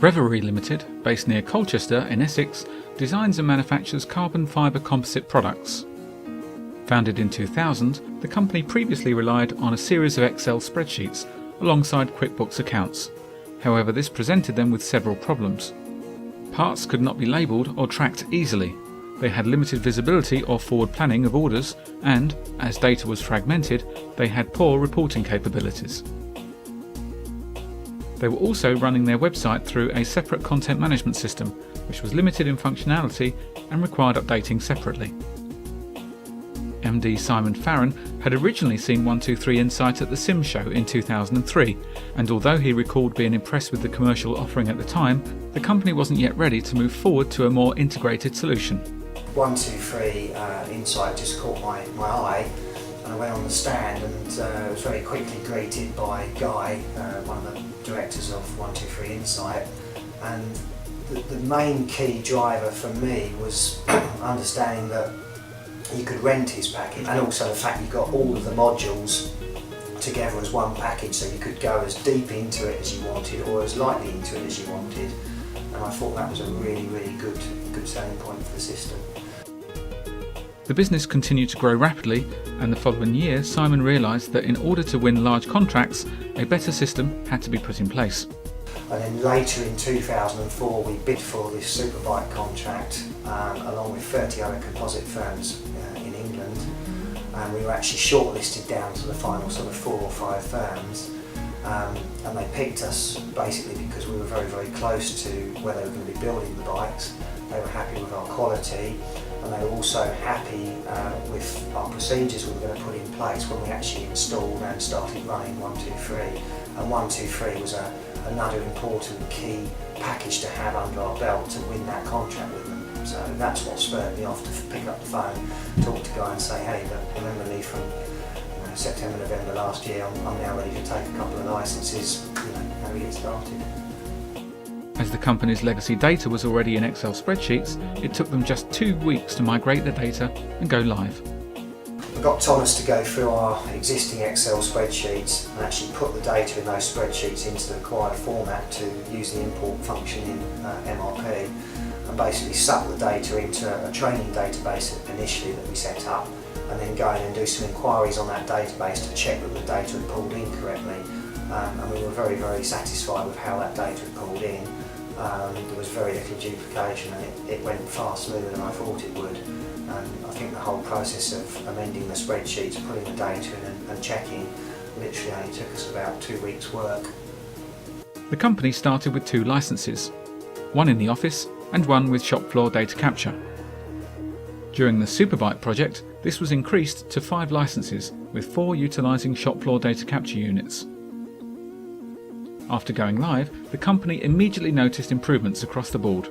Reverie Limited, based near Colchester in Essex, designs and manufactures carbon fibre composite products. Founded in 2000, the company previously relied on a series of Excel spreadsheets alongside QuickBooks accounts. However, this presented them with several problems. Parts could not be labelled or tracked easily. They had limited visibility or forward planning of orders, and, as data was fragmented, they had poor reporting capabilities. They were also running their website through a separate content management system, which was limited in functionality and required updating separately. MD Simon Farron had originally seen 123insight at the Sim Show in 2003, and although he recalled being impressed with the commercial offering at the time, the company wasn't yet ready to move forward to a more integrated solution. 123insight just caught my eye, and I went on the stand and was very quickly greeted by Guy, one of the directors of 123insight, and the main key driver for me was understanding that you could rent his package, and also the fact you got all of the modules together as one package, so you could go as deep into it as you wanted or as lightly into it as you wanted, and I thought that was a really good selling point for the system. The business continued to grow rapidly, and the following year Simon realised that in order to win large contracts, a better system had to be put in place. And then later in 2004 we bid for this Superbike contract along with 30 other composite firms in England, and we were actually shortlisted down to the final sort of 4 or 5 firms, and they picked us basically because we were very close to where they were going to be building the bikes. They were happy with our quality, and they were also happy with our procedures we were going to put in place when we actually installed and started running 123. And 123 was another important key package to have under our belt to win that contract with them. So that's what spurred me off to pick up the phone, talk to Guy and say, hey, look, remember me from September, November last year, I'm now ready to take a couple of licenses, how we get started. As the company's legacy data was already in Excel spreadsheets, it took them just 2 weeks to migrate the data and go live. I got Thomas to go through our existing Excel spreadsheets and actually put the data in those spreadsheets into the required format to use the import function in MRP, and basically suck the data into a training database initially that we set up, and then go in and do some inquiries on that database to check that the data had pulled in correctly. And we were very satisfied with how that data had pulled in. There was very little duplication, and it went far smoother than I thought it would. And I think the whole process of amending the spreadsheets, putting the data in and checking literally only took us about 2 weeks' work. The company started with 2 licenses, one in the office and one with shop floor data capture. During the Superbike project, this was increased to 5 licenses, with 4 utilising shop floor data capture units. After going live, the company immediately noticed improvements across the board.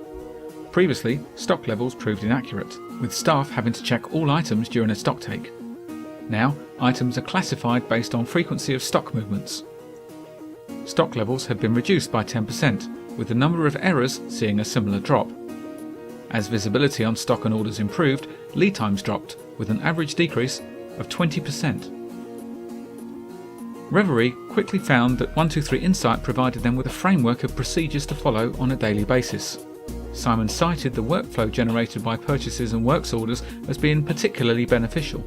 Previously, stock levels proved inaccurate, with staff having to check all items during a stock take. Now, items are classified based on frequency of stock movements. Stock levels have been reduced by 10%, with the number of errors seeing a similar drop. As visibility on stock and orders improved, lead times dropped, with an average decrease of 20%. Reverie quickly found that 123insight provided them with a framework of procedures to follow on a daily basis. Simon cited the workflow generated by purchases and works orders as being particularly beneficial.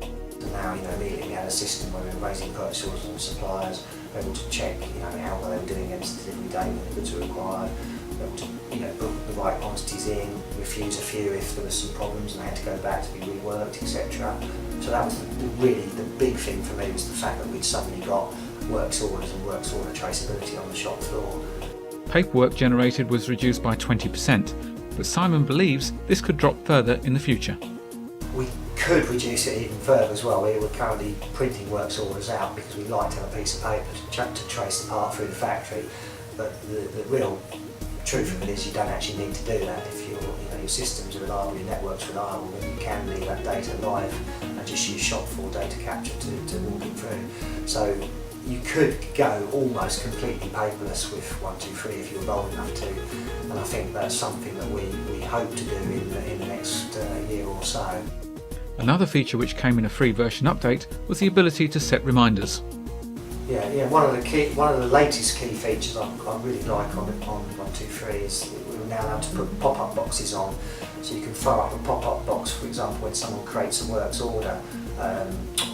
Now, immediately we had a system where we were raising purchase orders from suppliers, able to check, how well they were doing against the delivery date when the goods were required, able to, book the right quantities in, refuse a few if there were some problems and they had to go back to be reworked, etc. So that was really the big thing for me, was the fact that we'd suddenly got works orders and works order traceability on the shop floor. Paperwork generated was reduced by 20%, but Simon believes this could drop further in the future. We could reduce it even further as well. We're currently printing works orders out because we like to have a piece of paper to trace the part through the factory, but the real truth of it is you don't actually need to do that. If your systems are reliable, your network's reliable, then you can leave that data live and just use shop floor data capture to walk it through. So you could go almost completely paperless with 123 if you're bold enough to, and I think that's something that we hope to do in the next year or so. Another feature which came in a free version update was the ability to set reminders. Yeah. One of the latest key features I really like on 123 is we're now allowed to put pop-up boxes on, so you can throw up a pop-up box, for example, when someone creates a works order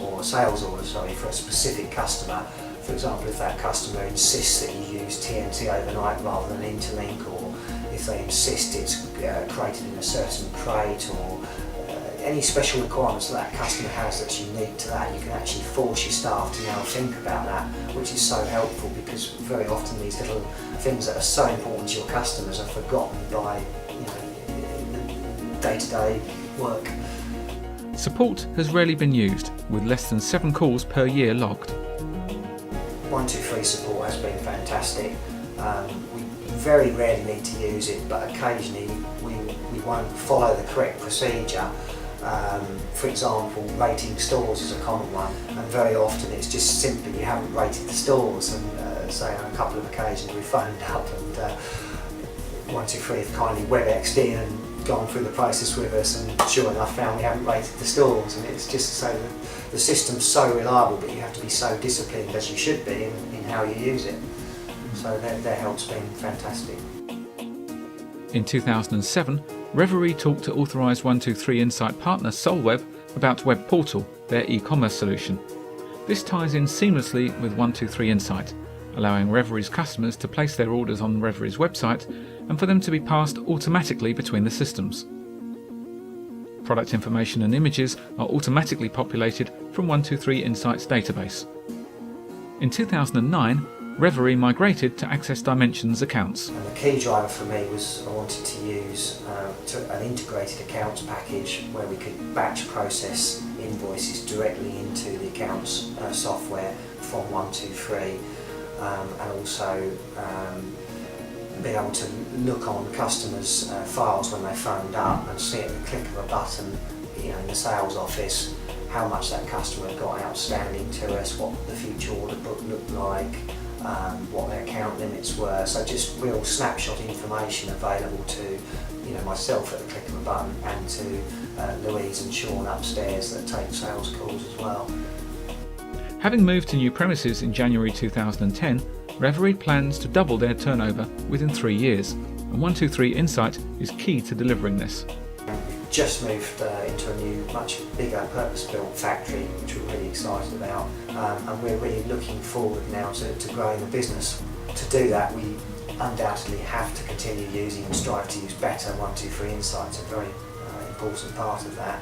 or a sales order, for a specific customer. For example, if that customer insists that you use TNT overnight rather than interlink, or if they insist it's created in a certain crate, or any special requirements that customer has that's unique to that, you can actually force your staff to now think about that, which is so helpful, because very often these little things that are so important to your customers are forgotten by day-to-day work. Support has rarely been used, with less than 7 calls per year logged. 123 support has been fantastic. We very rarely need to use it, but occasionally we won't follow the correct procedure. For example, rating stores is a common one, and very often it's just simply you haven't rated the stores, and say on a couple of occasions we phoned up and 123 have kindly WebExed in and gone through the process with us, and sure enough found we haven't rated the stores. And it's just so that the system's so reliable, but you have to be so disciplined, as you should be, in how you use it. So their help's been fantastic. In 2007, Reverie talked to authorised 123insight partner Solweb about Web Portal, their e-commerce solution. This ties in seamlessly with 123insight, allowing Reverie's customers to place their orders on Reverie's website and for them to be passed automatically between the systems. Product information and images are automatically populated from 123insight's database. In 2009, Reverie migrated to Access Dimensions accounts. And the key driver for me was I wanted to use an integrated accounts package where we could batch process invoices directly into the accounts software from 123, and also be able to look on customers' files when they phoned up and see at the click of a button, in the sales office, how much that customer had got outstanding to us, what the future order book looked like, what their account limits were. So just real snapshot information available to myself at the click of a button, and to Louise and Sean upstairs that take sales calls as well. Having moved to new premises in January 2010, Reverie plans to double their turnover within 3 years, and 123insight is key to delivering this. We've just moved into a new, much bigger purpose-built factory, which we're really excited about, and we're really looking forward now to growing the business. To do that, we undoubtedly have to continue using and strive to use better. 123insight is a very important part of that.